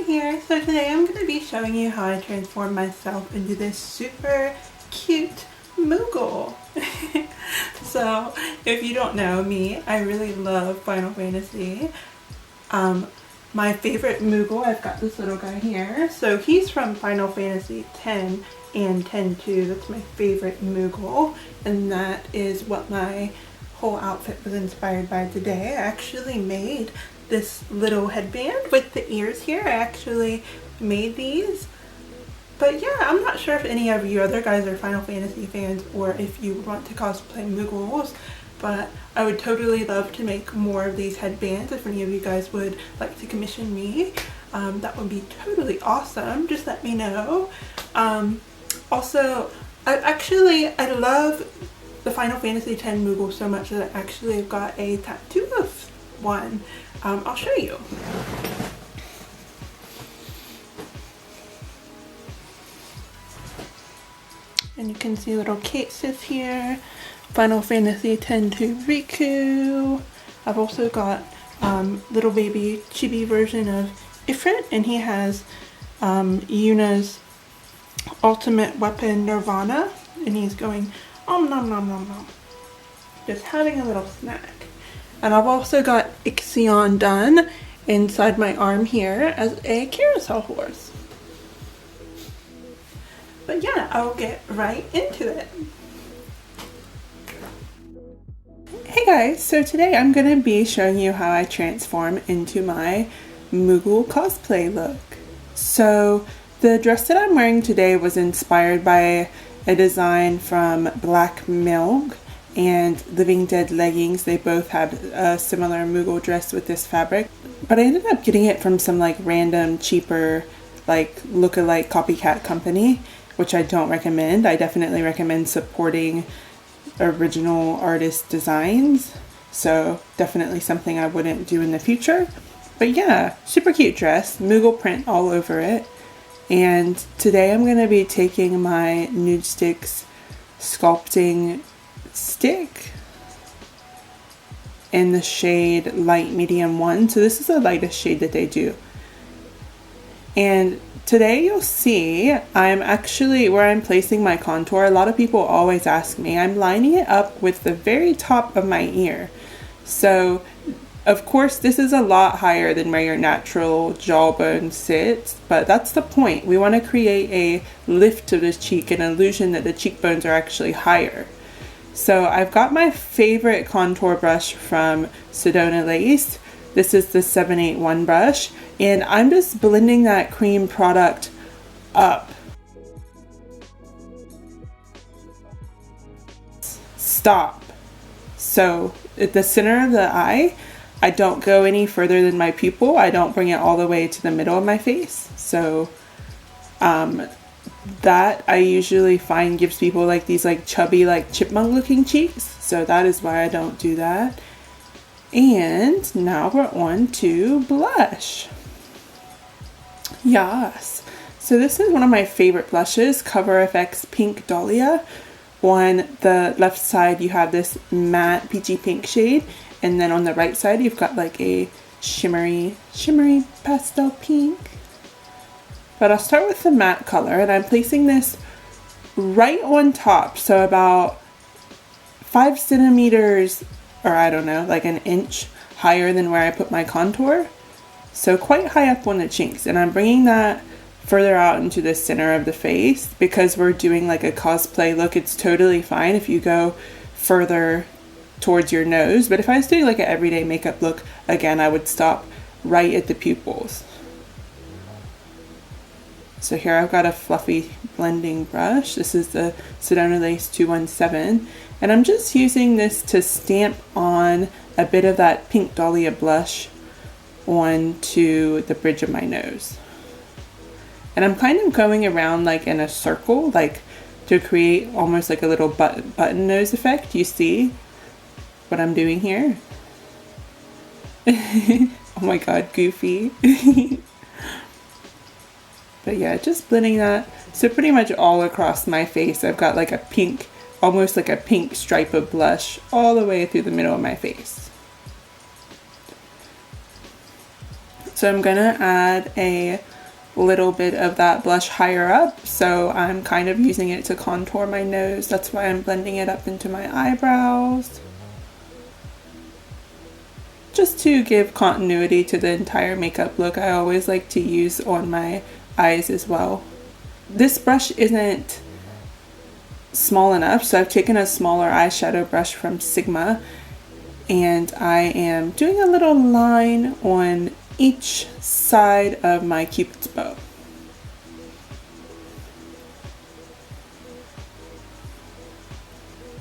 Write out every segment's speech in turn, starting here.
here. So today I'm going to be showing you how I transform myself into this super cute Moogle. So if you don't know me, I really love Final Fantasy. My favorite Moogle, I've got this little guy here. So he's from Final Fantasy X and X-2. That's my favorite Moogle, and that is what my whole outfit was inspired by today. I actually made this little headband with the ears here. I actually made these. But yeah, I'm not sure if any of you other guys are Final Fantasy fans or if you want to cosplay Moogles, but I would totally love to make more of these headbands. If any of you guys would like to commission me, that would be totally awesome. Just let me know. Also, I love the Final Fantasy X Moogle so much that I actually have got a tattoo of one. I'll show you. And you can see little cases here. Final Fantasy X-2 Riku. I've also got little baby chibi version of Ifrit, and he has Yuna's ultimate weapon Nirvana, and he's going nom nom nom nom, just having a little snack. And I've also got Ixion done inside my arm here as a carousel horse. But yeah, I'll get right into it. Hey guys, so today I'm going to be showing you how I transform into my Moogle cosplay look. So the dress that I'm wearing today was inspired by a design from Black Milk and Living Dead Leggings. They both have a similar Moogle dress with this fabric, but I ended up getting it from some like random cheaper like look-alike copycat company, which I don't recommend. I definitely recommend supporting original artist designs, so definitely something I wouldn't do in the future. But yeah, super cute dress, Moogle print all over it. And today I'm going to be taking my Nudestix sculpting stick in the shade light medium 1. So this is the lightest shade that they do. And today you'll see I'm actually, where I'm placing my contour, a lot of people always ask me, I'm lining it up with the very top of my ear. So of course this is a lot higher than where your natural jawbone sits, but that's the point. We want to create a lift to the cheek, an illusion that the cheekbones are actually higher. So I've got my favorite contour brush from Sedona Lace. This is the 781 brush, and I'm just blending that cream product up. Stop. So at the center of the eye, I don't go any further than my pupil. I don't bring it all the way to the middle of my face. So that I usually find gives people like these like chubby like chipmunk looking cheeks. So that is why I don't do that. And now we're on to blush. Yes. So this is one of my favorite blushes, Cover FX Pink Dahlia. On the left side you have this matte peachy pink shade, and then on the right side you've got like a shimmery pastel pink. But I'll start with the matte color, and I'm placing this right on top, so about 5 centimeters, or I don't know, like an inch higher than where I put my contour. So quite high up on the cheeks, and I'm bringing that further out into the center of the face. Because we're doing like a cosplay look, it's totally fine if you go further towards your nose, but if I was doing like an everyday makeup look, again, I would stop right at the pupils. So here I've got a fluffy blending brush. This is the Sedona Lace 217, and I'm just using this to stamp on a bit of that Pink Dahlia blush onto the bridge of my nose. And I'm kind of going around like in a circle, like to create almost like a little button nose effect. You see what I'm doing here? Oh my god, goofy. But yeah, just blending that. So pretty much all across my face, I've got like a pink, almost like a pink stripe of blush all the way through the middle of my face. So I'm gonna add a little bit of that blush higher up, so I'm kind of using it to contour my nose. That's why I'm blending it up into my eyebrows, just to give continuity to the entire makeup look. I always like to use on my eyes as well. This brush isn't small enough, so I've taken a smaller eyeshadow brush from Sigma, and I am doing a little line on each side of my Cupid's bow.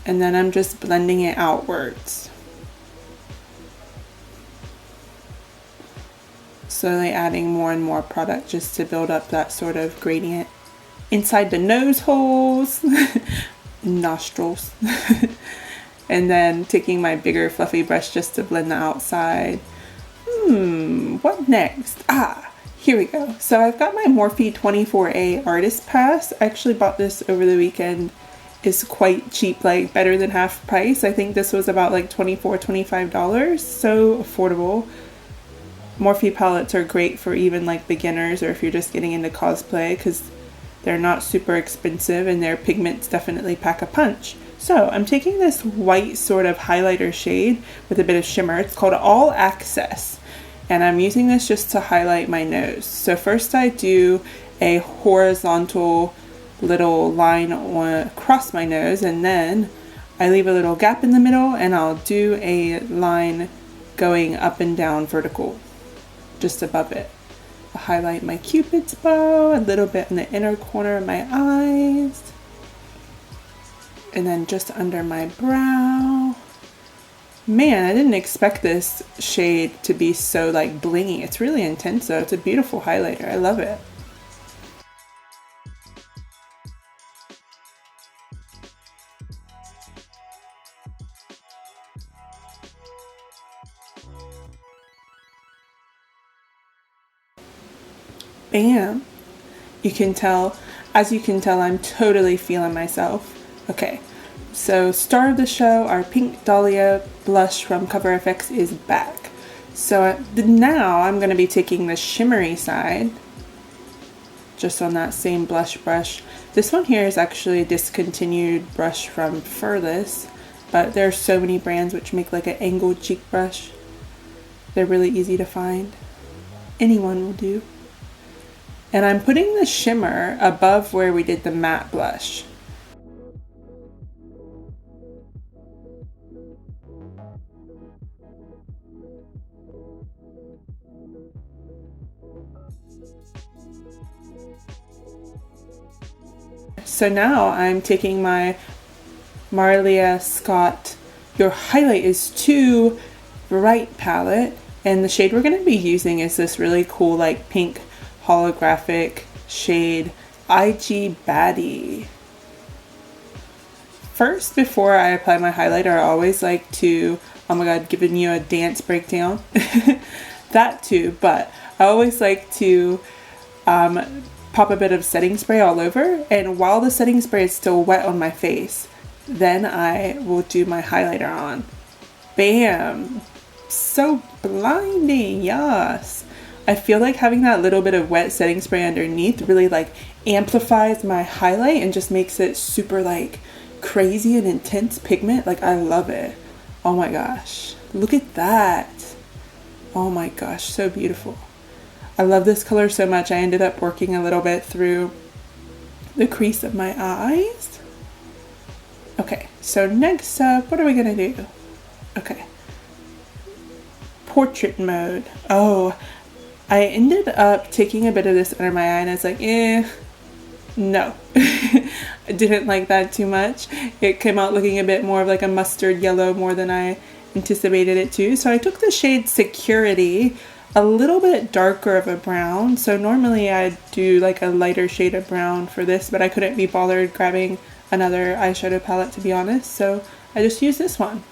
And then I'm just blending it outwards. Slowly adding more and more product just to build up that sort of gradient inside the nose holes, nostrils. And then taking my bigger fluffy brush just to blend the outside. What next? Here we go. So I've got my Morphe 24A artist pass. I actually bought this over the weekend. It's quite cheap, like better than half price. I think this was about like $24, $25, so affordable. Morphe palettes are great for even like beginners or if you're just getting into cosplay, because they're not super expensive and their pigments definitely pack a punch. So I'm taking this white sort of highlighter shade with a bit of shimmer. It's called All Access. And I'm using this just to highlight my nose. So first I do a horizontal little line across my nose, and then I leave a little gap in the middle and I'll do a line going up and down vertical just above it. I'll highlight my Cupid's bow, a little bit in the inner corner of my eyes, and then just under my brow. Man, I didn't expect this shade to be so like blingy. It's really intense though. It's a beautiful highlighter. I love it. Bam. You can tell, as you can tell, I'm totally feeling myself. Okay. So star of the show, our pink Dahlia blush from Cover FX is back. So now I'm going to be taking the shimmery side, just on that same blush brush. This one here is actually a discontinued brush from Furthest, but there are so many brands which make like an angled cheek brush. They're really easy to find. Anyone will do. And I'm putting the shimmer above where we did the matte blush. So now I'm taking my Marylia Scott Your Highlight is Too Bright palette, and the shade we're going to be using is this really cool like pink holographic shade IG Baddie. First, before I apply my highlighter, I always like to, oh my god, giving you a dance breakdown. That too, but I always like to pop a bit of setting spray all over, and while the setting spray is still wet on my face, then I will do my highlighter on. Bam! So blinding, yes! I feel like having that little bit of wet setting spray underneath really like amplifies my highlight and just makes it super like crazy and intense pigment. Like, I love it. Oh my gosh, look at that. Oh my gosh, so beautiful. I love this color so much. I ended up working a little bit through the crease of my eyes. Okay, so next up, what are we gonna do? Okay, portrait mode. Oh, I ended up taking a bit of this under my eye and I was like, no. I didn't like that too much. It came out looking a bit more of like a mustard yellow more than I anticipated it to. So I took the shade Security, a little bit darker of a brown. So normally I'd do like a lighter shade of brown for this, but I couldn't be bothered grabbing another eyeshadow palette, to be honest. So I just used this one.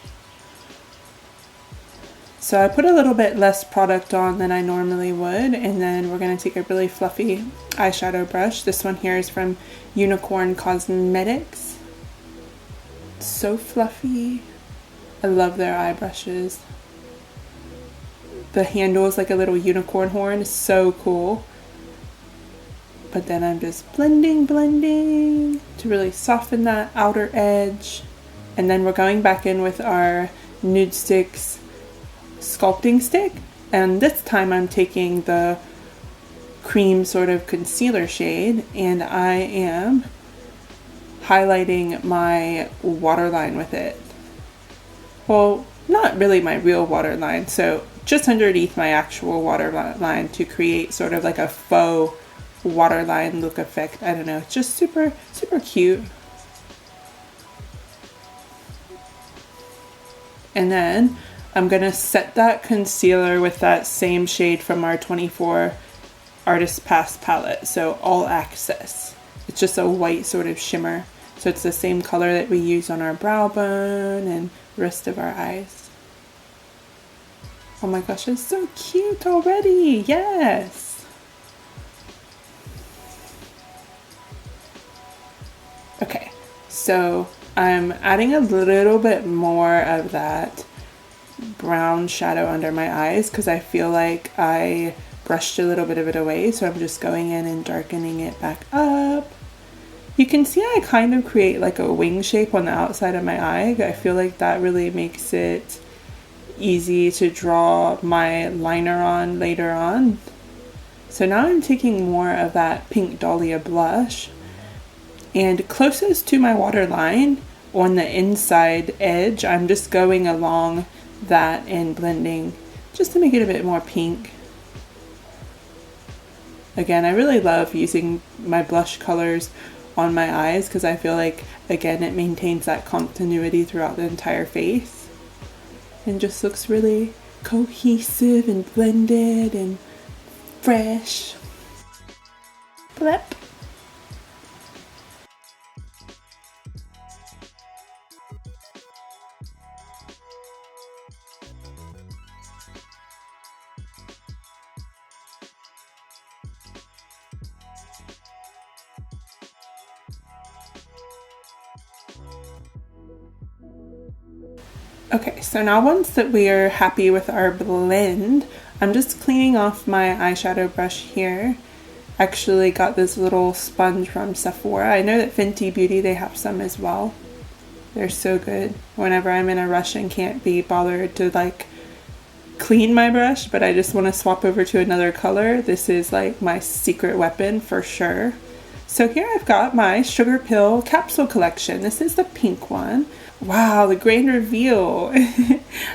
So I put a little bit less product on than I normally would, and then we're going to take a really fluffy eyeshadow brush. This one here is from Unicorn Cosmetics. So fluffy. I love their eye brushes. The handle is like a little unicorn horn. It's so cool. but then I'm just blending to really soften that outer edge. And then we're going back in with our Nudestix sculpting stick, and this time I'm taking the cream sort of concealer shade, and I am highlighting my waterline with it. Well, not really my real waterline, so just underneath my actual waterline to create sort of like a faux waterline look effect. I don't know, it's just super cute. And then I'm gonna set that concealer with that same shade from our 24 Artist Pass palette, so All Access. It's just a white sort of shimmer, so it's the same color that we use on our brow bone and the rest of our eyes. Oh my gosh, it's so cute already. Yes. Okay, so I'm adding a little bit more of that brown shadow under my eyes because I feel like I brushed a little bit of it away, so I'm just going in and darkening it back up. You can see I kind of create like a wing shape on the outside of my eye. I feel like that really makes it easy to draw my liner on later on. So now I'm taking more of that pink Dahlia blush, and closest to my waterline on the inside edge, I'm just going along that and blending just to make it a bit more pink. Again, I really love using my blush colors on my eyes because I feel like, again, it maintains that continuity throughout the entire face and just looks really cohesive and blended and fresh. Blep. Okay, so now once that we are happy with our blend, I'm just cleaning off my eyeshadow brush here. Actually got this little sponge from Sephora. I know that Fenty Beauty, they have some as well. They're so good. Whenever I'm in a rush and can't be bothered to like clean my brush, but I just want to swap over to another color, this is like my secret weapon for sure. So here I've got my Sugarpill capsule collection. This is the pink one. Wow, the grand reveal.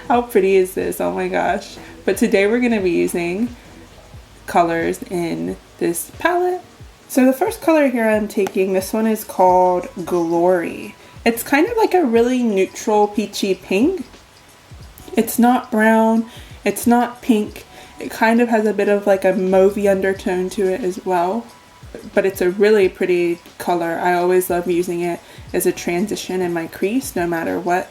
How pretty is this? Oh my gosh. But today we're going to be using colors in this palette. So the first color here I'm taking, this one is called Glory. It's kind of like a really neutral peachy pink. It's not brown, it's not pink. It kind of has a bit of like a mauvey undertone to it as well. But it's a really pretty color. I always love using it as a transition in my crease, no matter what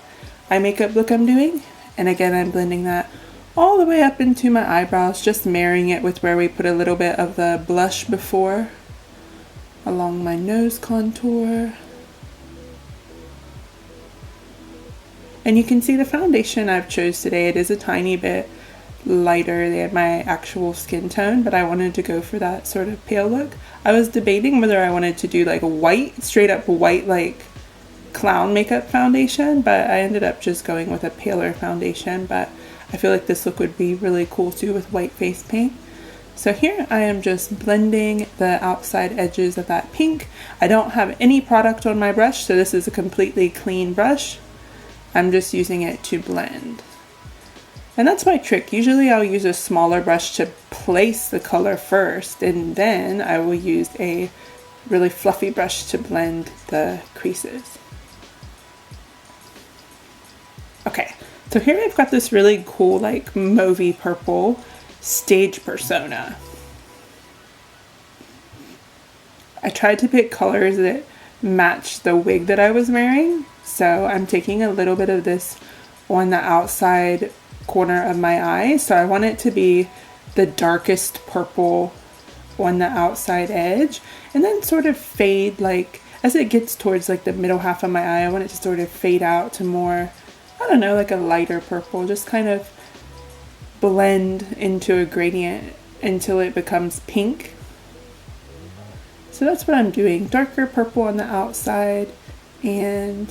eye makeup look I'm doing. And again, I'm blending that all the way up into my eyebrows, just marrying it with where we put a little bit of the blush before, along my nose contour. And you can see the foundation I've chose today. It is a tiny bit lighter than my actual skin tone, but I wanted to go for that sort of pale look. I was debating whether I wanted to do like a white, straight up white, like clown makeup foundation, but I ended up just going with a paler foundation. But I feel like this look would be really cool too with white face paint. So here I am just blending the outside edges of that pink. I don't have any product on my brush, so this is a completely clean brush. I'm just using it to blend. And that's my trick. Usually I'll use a smaller brush to place the color first, and then I will use a really fluffy brush to blend the creases. Okay, so here I've got this really cool like mauvey purple stage persona. I tried to pick colors that match the wig that I was wearing, so I'm taking a little bit of this on the outside corner of my eye. So I want it to be the darkest purple on the outside edge, and then sort of fade, like as it gets towards like the middle half of my eye, I want it to sort of fade out to more, I don't know, like a lighter purple, just kind of blend into a gradient until it becomes pink. So that's what I'm doing. Darker purple on the outside and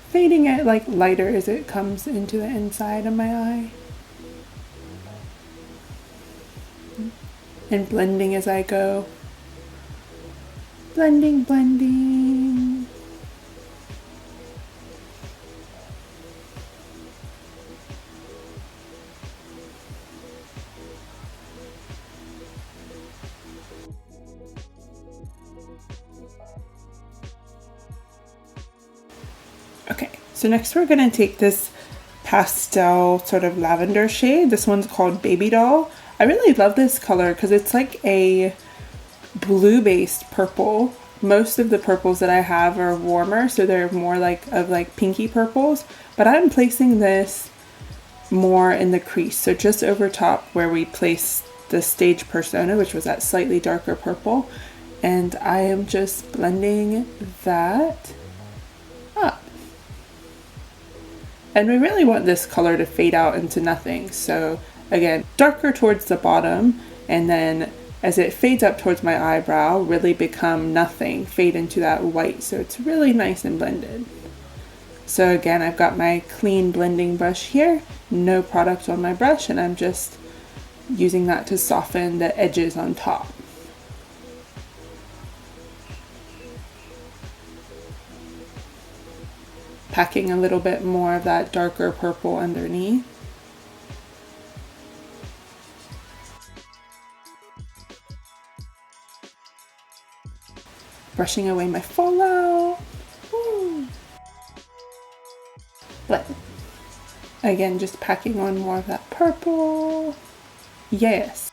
fading it like lighter as it comes into the inside of my eye. And blending as I go. Blending, blending. Okay, so next we're going to take this pastel sort of lavender shade. This one's called Baby Doll. I really love this color because it's like a blue-based purple. Most of the purples that I have are warmer, so they're more like pinky purples, but I'm placing this more in the crease, so just over top where we placed the stage persona, which was that slightly darker purple, and I am just blending that up. And we really want this color to fade out into nothing, so again, darker towards the bottom, and then as it fades up towards my eyebrow, really become nothing, fade into that white, so it's really nice and blended. So again, I've got my clean blending brush here, no product on my brush, and I'm just using that to soften the edges on top. Packing a little bit more of that darker purple underneath. Brushing away my fallout. Woo. Blend. Again, just packing on more of that purple. Yes.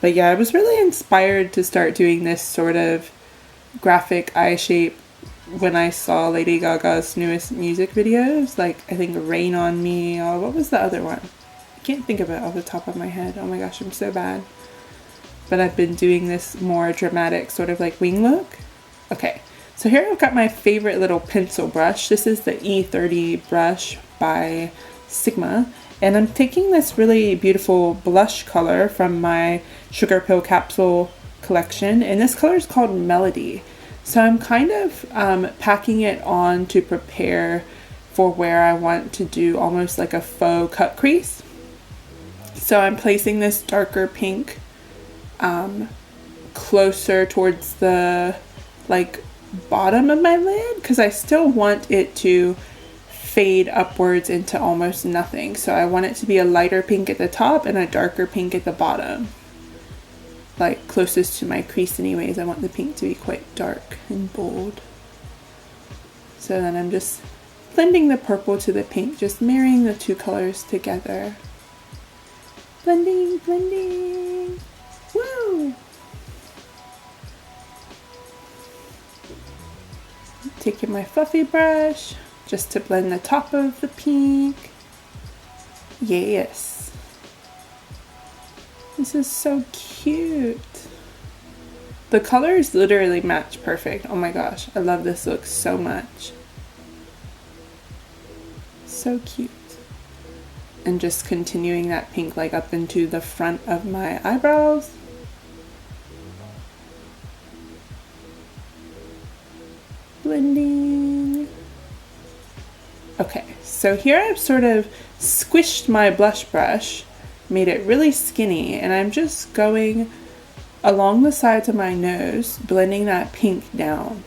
But yeah, I was really inspired to start doing this sort of graphic eye shape when I saw Lady Gaga's newest music videos, like I think Rain on Me, or what was the other one? I can't think of it off the top of my head. Oh my gosh, I'm so bad. But I've been doing this more dramatic sort of like wing look. Okay, so here I've got my favorite little pencil brush. This is the E30 brush by Sigma. And I'm taking this really beautiful blush color from my Sugarpill Capsule collection, and this color is called Melody. So I'm kind of packing it on to prepare for where I want to do almost like a faux cut crease. So I'm placing this darker pink closer towards the like bottom of my lid because I still want it to fade upwards into almost nothing. So I want it to be a lighter pink at the top and a darker pink at the bottom. Like closest to my crease anyways, I want the pink to be quite dark and bold. So then I'm just blending the purple to the pink, just marrying the two colors together. Blending, blending, woo! Taking my fluffy brush, just to blend the top of the pink. Yes. This is so cute. The colors literally match perfect. Oh my gosh, I love this look so much. So cute. And just continuing that pink like up into the front of my eyebrows. Blending. Okay. So here I've sort of squished my blush brush, made it really skinny, and I'm just going along the sides of my nose, blending that pink down.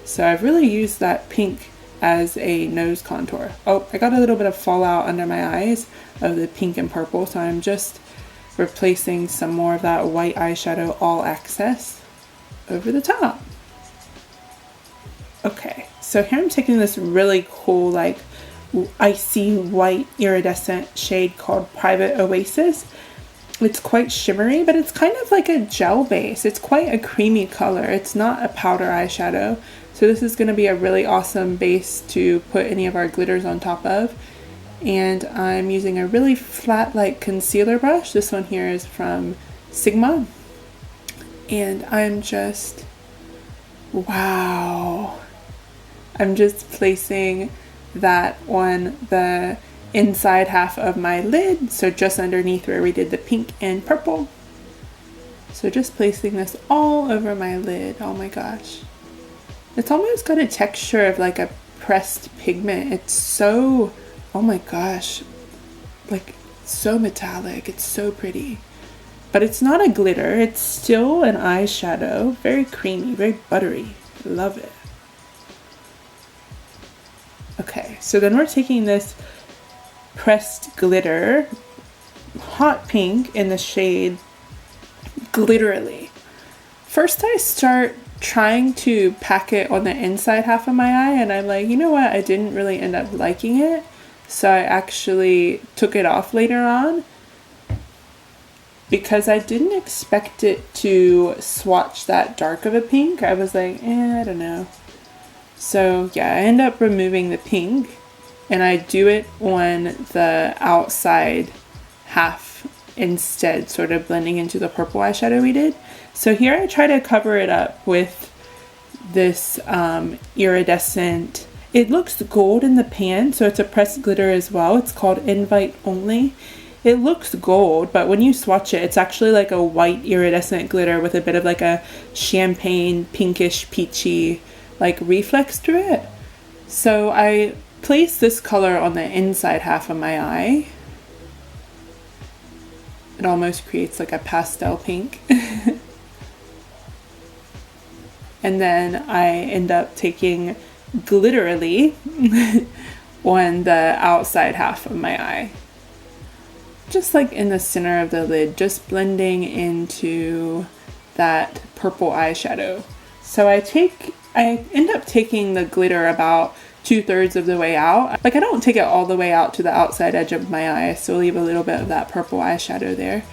So I've really used that pink as a nose contour. Oh, I got a little bit of fallout under my eyes of the pink and purple, so I'm just replacing some more of that white eyeshadow all access over the top. Okay, so here I'm taking this really cool like icy white iridescent shade called Private Oasis. It's quite shimmery, but it's kind of like a gel base. It's quite a creamy color. It's not a powder eyeshadow. So this is going to be a really awesome base to put any of our glitters on top of. And I'm using a really flat like concealer brush. This one here is from Sigma. And I'm just, wow. I'm just placing that on the inside half of my lid, so just underneath where we did the pink and purple. So just placing this all over my lid. Oh my gosh. It's almost got a texture of like a pressed pigment. It's so, oh my gosh, like so metallic. It's so pretty. But it's not a glitter. It's still an eyeshadow. Very creamy, very buttery. Love it. Okay, so then we're taking this pressed glitter, hot pink in the shade Glitterily. First I start trying to pack it on the inside half of my eye, and I'm like, you know what, I didn't really end up liking it, so I actually took it off later on because I didn't expect it to swatch that dark of a pink. I was like, I don't know. So yeah, I end up removing the pink, and I do it on the outside half instead, sort of blending into the purple eyeshadow we did. So here I try to cover it up with this iridescent, it looks gold in the pan, so it's a pressed glitter as well. It's called Invite Only. It looks gold, but when you swatch it, it's actually like a white iridescent glitter with a bit of like a champagne, pinkish, peachy like reflex through it. So I place this color on the inside half of my eye. It almost creates like a pastel pink. And then I end up taking Glitterily on the outside half of my eye. Just like in the center of the lid, just blending into that purple eyeshadow. So I end up taking the glitter about 2/3 of the way out. Like I don't take it all the way out to the outside edge of my eye. I still leave a little bit of that purple eyeshadow there.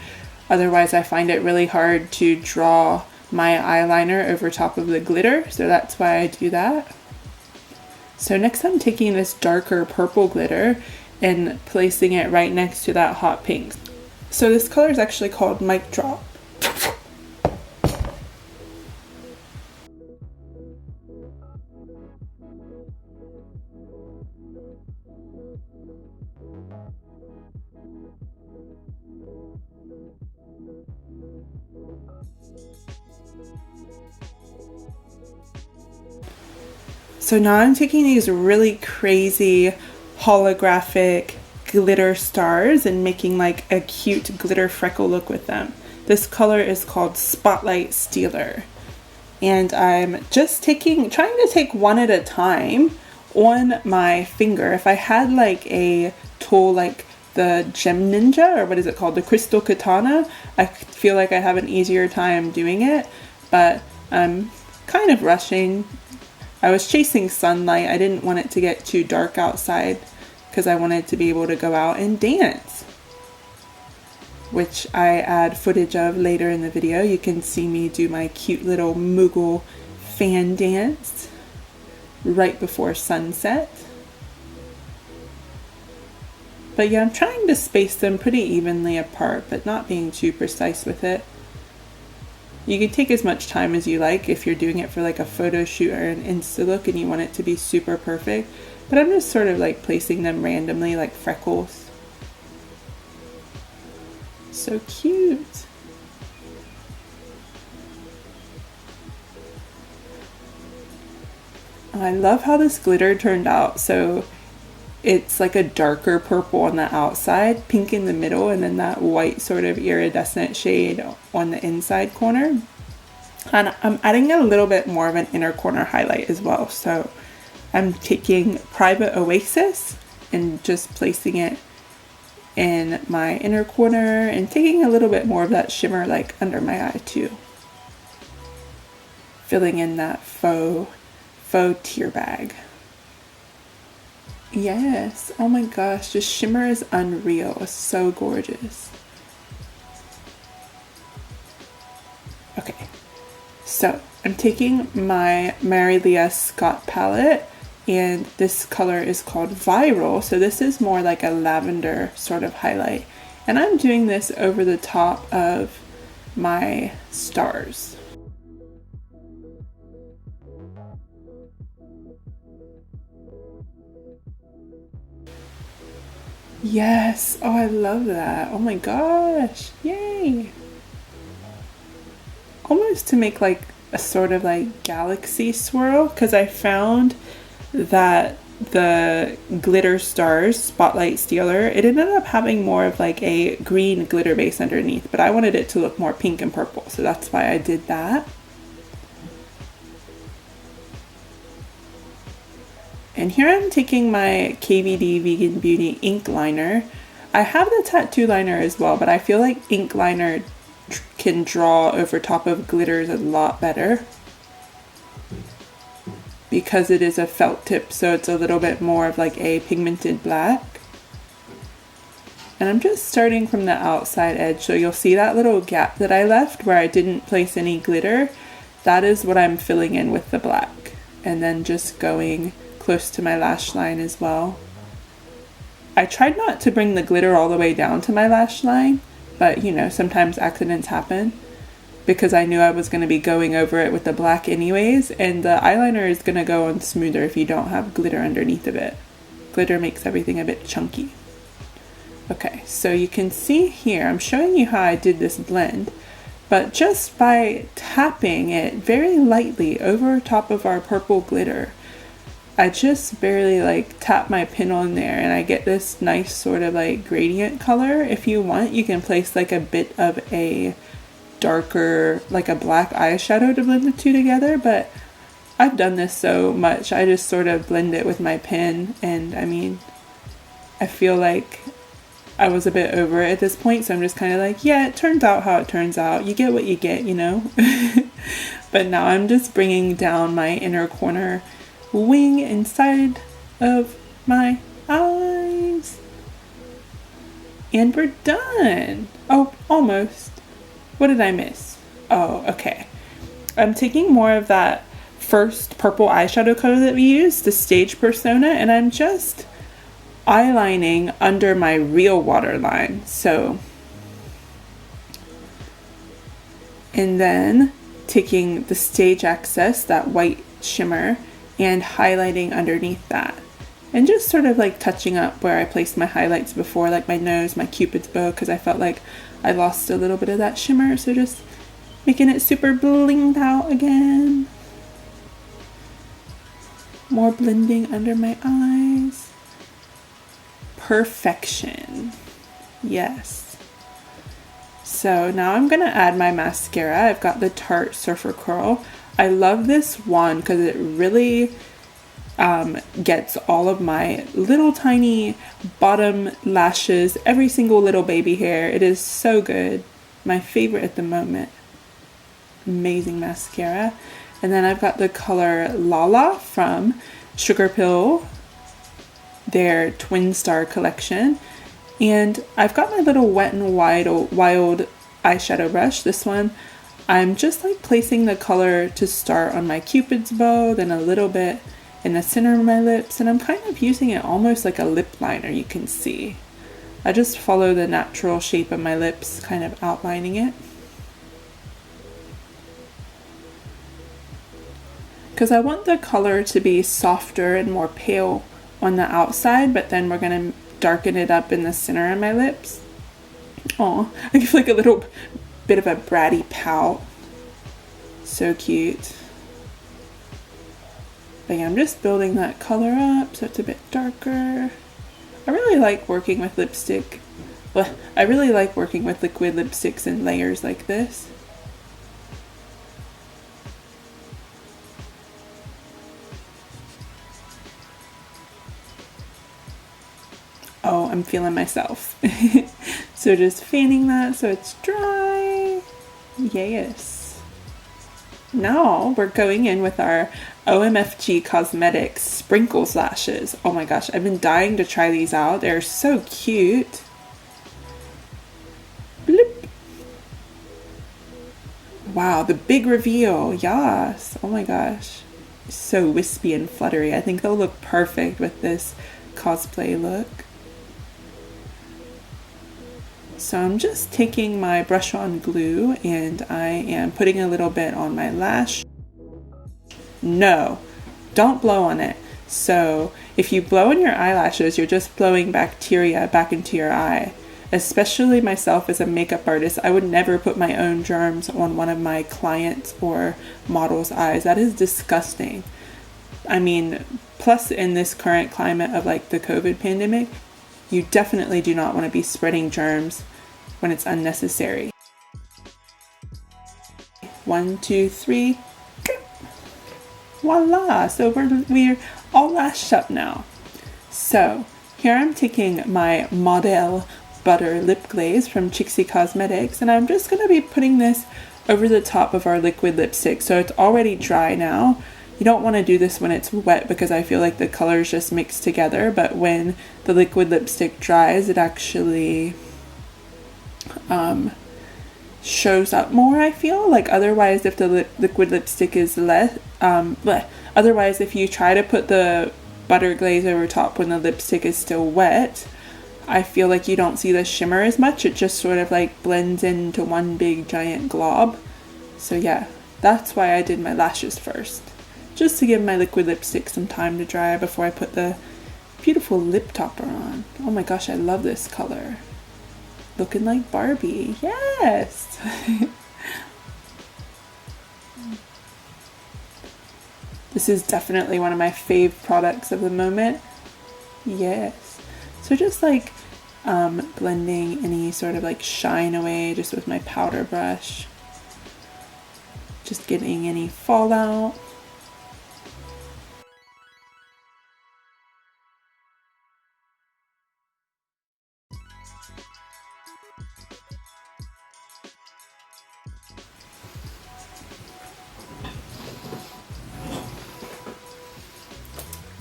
Otherwise I find it really hard to draw my eyeliner over top of the glitter. So that's why I do that. So next I'm taking this darker purple glitter and placing it right next to that hot pink. So this color is actually called Mic Drop. So now I'm taking these really crazy holographic glitter stars and making like a cute glitter freckle look with them. This color is called Spotlight Stealer. And I'm just trying to take one at a time on my finger. If I had like a tool like the Gem Ninja, or what is it called? The Crystal Katana, I feel like I have an easier time doing it, but I'm kind of rushing. I was chasing sunlight. I didn't want it to get too dark outside because I wanted to be able to go out and dance, which I add footage of later in the video. You can see me do my cute little Moogle fan dance right before sunset. But yeah, I'm trying to space them pretty evenly apart, but not being too precise with it. You can take as much time as you like if you're doing it for like a photo shoot or an Insta look and you want it to be super perfect. But I'm just sort of like placing them randomly like freckles. So cute. I love how this glitter turned out. So it's like a darker purple on the outside, pink in the middle, and then that white sort of iridescent shade on the inside corner. And I'm adding a little bit more of an inner corner highlight as well. So I'm taking Private Oasis and just placing it in my inner corner and taking a little bit more of that shimmer like under my eye too. Filling in that faux tear bag. Yes, oh my gosh, the shimmer is unreal. It's so gorgeous. Okay, so I'm taking my Marylia Scott palette, and this color is called Viral, so this is more like a lavender sort of highlight, and I'm doing this over the top of my stars. Yes, oh I love that. Oh my gosh, yay. Almost to make like a sort of like galaxy swirl, because I found that the glitter stars spotlight stealer, it ended up having more of like a green glitter base underneath, but I wanted it to look more pink and purple, so that's why I did that. And here I'm taking my KVD Vegan Beauty ink liner. I have the tattoo liner as well, but I feel like ink liner can draw over top of glitters a lot better because it is a felt tip, so it's a little bit more of like a pigmented black. And I'm just starting from the outside edge, so you'll see that little gap that I left where I didn't place any glitter. That is what I'm filling in with the black, and then just going close to my lash line as well. I tried not to bring the glitter all the way down to my lash line, but you know, sometimes accidents happen, because I knew I was going to be going over it with the black anyways, and the eyeliner is going to go on smoother if you don't have glitter underneath of it. Glitter makes everything a bit chunky. Okay, so you can see here, I'm showing you how I did this blend, but just by tapping it very lightly over top of our purple glitter, I just barely like tap my pin on there and I get this nice sort of like gradient color. If you want, you can place like a bit of a darker, like a black eyeshadow to blend the two together, but I've done this so much, I just sort of blend it with my pen, and I mean, I feel like I was a bit over it at this point, so I'm just kind of like, yeah, it turns out how it turns out. You get what you get, you know? But now I'm just bringing down my inner corner wing inside of my eyes. And we're done. Oh, almost. What did I miss? Oh, okay. I'm taking more of that first purple eyeshadow color that we used, the Stage Persona, and I'm just eyelining under my real waterline. So, and then taking the Stage Access, that white shimmer, and highlighting underneath that. And just sort of like touching up where I placed my highlights before, like my nose, my cupid's bow, because I felt like I lost a little bit of that shimmer, so just making it super blinged out again. More blending under my eyes. Perfection. Yes. So now I'm gonna add my mascara. I've got the Tarte Surfer Curl. I love this one because it really gets all of my little tiny bottom lashes, every single little baby hair. It is so good. My favorite at the moment. Amazing mascara. And then I've got the color Lala from Sugarpill, their Twin Star collection. And I've got my little Wet n Wild eyeshadow brush. This one, I'm just like placing the color to start on my cupid's bow, then a little bit in the center of my lips, and I'm kind of using it almost like a lip liner, you can see. I just follow the natural shape of my lips, kind of outlining it. Because I want the color to be softer and more pale on the outside, but then we're going to darken it up in the center of my lips. Oh, I give like a little bit of a bratty pout. So cute. But yeah, I'm just building that color up so it's a bit darker. I really like working with lipstick. Well, I really like working with liquid lipsticks in layers like this. Oh, I'm feeling myself. So just fanning that so it's dry. Yes. Now we're going in with our OMFG Cosmetics Sprinkles Lashes. Oh my gosh, I've been dying to try these out. They're so cute. Bloop. Wow, the big reveal. Yes. Oh my gosh. So wispy and fluttery. I think they'll look perfect with this cosplay look. So I'm just taking my brush on glue and I am putting a little bit on my lash. No, don't blow on it. So if you blow on your eyelashes, you're just blowing bacteria back into your eye. Especially myself as a makeup artist, I would never put my own germs on one of my clients' or models' eyes. That is disgusting. I mean, plus in this current climate of like the COVID pandemic, you definitely do not want to be spreading germs when it's unnecessary. 1, 2, 3. Voila! So we're all lashed up now. So here I'm taking my Model Butter Lip Glaze from Chixie Cosmetics, and I'm just going to be putting this over the top of our liquid lipstick. So it's already dry now. You don't want to do this when it's wet because I feel like the colors just mix together, but when the liquid lipstick dries, it actually shows up more, I feel. Like otherwise, if the liquid lipstick is less, otherwise if you try to put the butter glaze over top when the lipstick is still wet, I feel like you don't see the shimmer as much. It just sort of like blends into one big giant glob. So yeah, that's why I did my lashes first. Just to give my liquid lipstick some time to dry before I put the beautiful lip topper on. Oh my gosh, I love this color. Looking like Barbie. Yes! This is definitely one of my fave products of the moment. Yes. So just like blending any sort of like shine away just with my powder brush. Just getting any fallout.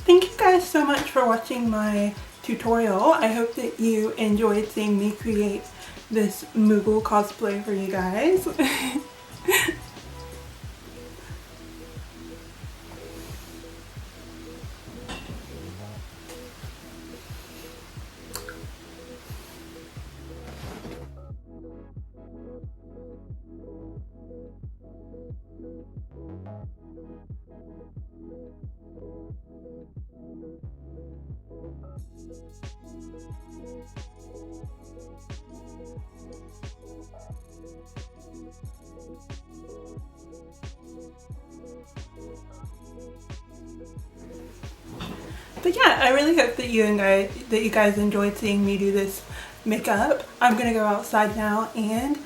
Thank you guys so much for watching my tutorial. I hope that you enjoyed seeing me create this Moogle cosplay for you guys. But yeah, I really hope that you guys enjoyed seeing me do this makeup. I'm gonna go outside now and